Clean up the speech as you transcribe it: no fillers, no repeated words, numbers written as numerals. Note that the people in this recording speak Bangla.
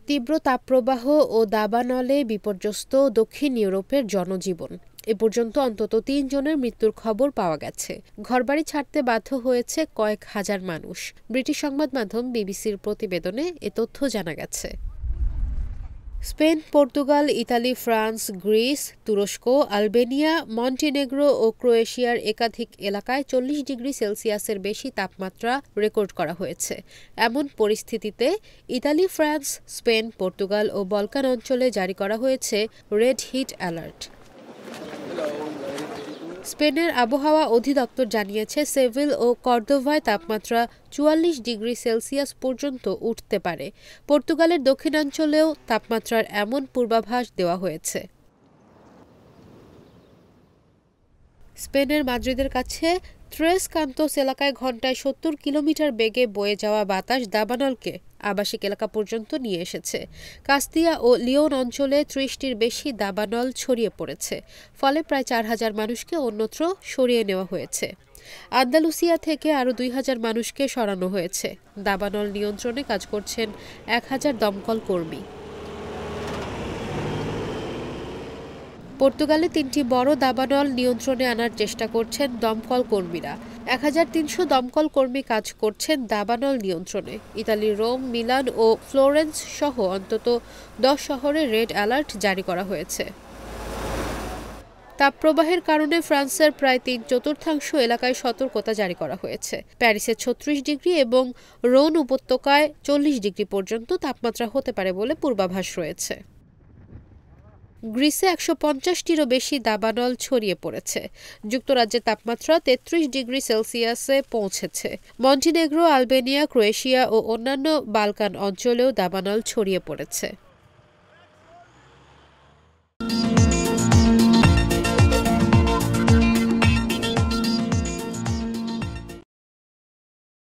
তীব্র তাপপ্রবাহ ও দাবানলে বিপর্যস্ত দক্ষিণ ইউরোপের জনজীবন। এ পর্যন্ত অন্তত ৩ জনের মৃত্যুর খবর পাওয়া গেছে। ঘরবাড়ি ছাড়তে বাধ্য হয়েছে কয়েক হাজার মানুষ। ব্রিটিশ সংবাদ মাধ্যম বিবিসির প্রতিবেদনে এ তথ্য জানা গেছে। Spain, Portugal, Italy, France, Greece, তুরস্ক, আলবেনিয়া, মন্টিনেগ্রো ও ক্রোয়েশিয়ার একাধিক এলাকায় ৪০ ডিগ্রি সেলসিয়াসের বেশি তাপমাত্রা রেকর্ড করা হয়েছে। এমন পরিস্থিতিতে ইতালি, ফ্রান্স, স্পেন, পর্তুগাল ও বলকান অঞ্চলে জারি করা হয়েছে রেড হিট অ্যালার্ট। স্পেনের আবহাওয়া অধিদপ্তর জানিয়েছে, সেভিল ও কর্দোভায় তাপমাত্রা ৪৪ ডিগ্রি সেলসিয়াস পর্যন্ত উঠতে পারে। পর্তুগালের দক্ষিণাঞ্চলেও তাপমাত্রার এমন পূর্বাভাস দেওয়া হয়েছে। স্পেনের মাদ্রিদের কাছে ত্রেস কান্তোস এলাকায় ঘণ্টায় ৭০ কিলোমিটার বেগে বয়ে যাওয়া বাতাস দাবানলকে আবাসিক এলাকা পর্যন্ত নিয়ে এসেছে। কাস্তিয়া ও লিওন অঞ্চলে ৩০টির বেশি দাবানল ছড়িয়ে পড়েছে। ফলে প্রায় ৪,০০০ মানুষকে অন্যত্র সরিয়ে নেওয়া হয়েছে। আন্দালুসিয়া থেকে আরও ২,০০০ মানুষকে সরানো হয়েছে। দাবানল নিয়ন্ত্রণে কাজ করছেন ১,০০০ দমকল কর্মী। পর্তুগালে ৩টি বড় দাবানল নিয়ন্ত্রণে আনার চেষ্টা করছেন দমকল কর্মীরা। ১,৩০০ দমকল কর্মী কাজ করছেন দাবানল নিয়ন্ত্রণে। ইতালির রোম, মিলান ও ফ্লোরেন্স সহ অন্তত ১০ শহরে রেড অ্যালার্ট জারি করা হয়েছে। তাপপ্রবাহের কারণে ফ্রান্সের প্রায় ৩/৪ এলাকায় সতর্কতা জারি করা হয়েছে। প্যারিসে ৩৬ ডিগ্রি এবং রোন উপত্যকায় ৪০ ডিগ্রি পর্যন্ত তাপমাত্রা হতে পারে বলে পূর্বাভাস রয়েছে। গ্রিসে ১৫০টিরও বেশি দাবানল ছড়িয়ে পড়েছে। যুক্তরাজ্যে তাপমাত্রা ৩৩ ডিগ্রি সেলসিয়াসে পৌঁছেছে। মন্টিনেগ্রো, আলবেনিয়া, ক্রোয়েশিয়া ও অন্যান্য বালকান অঞ্চলেও দাবানল ছড়িয়ে পড়েছে।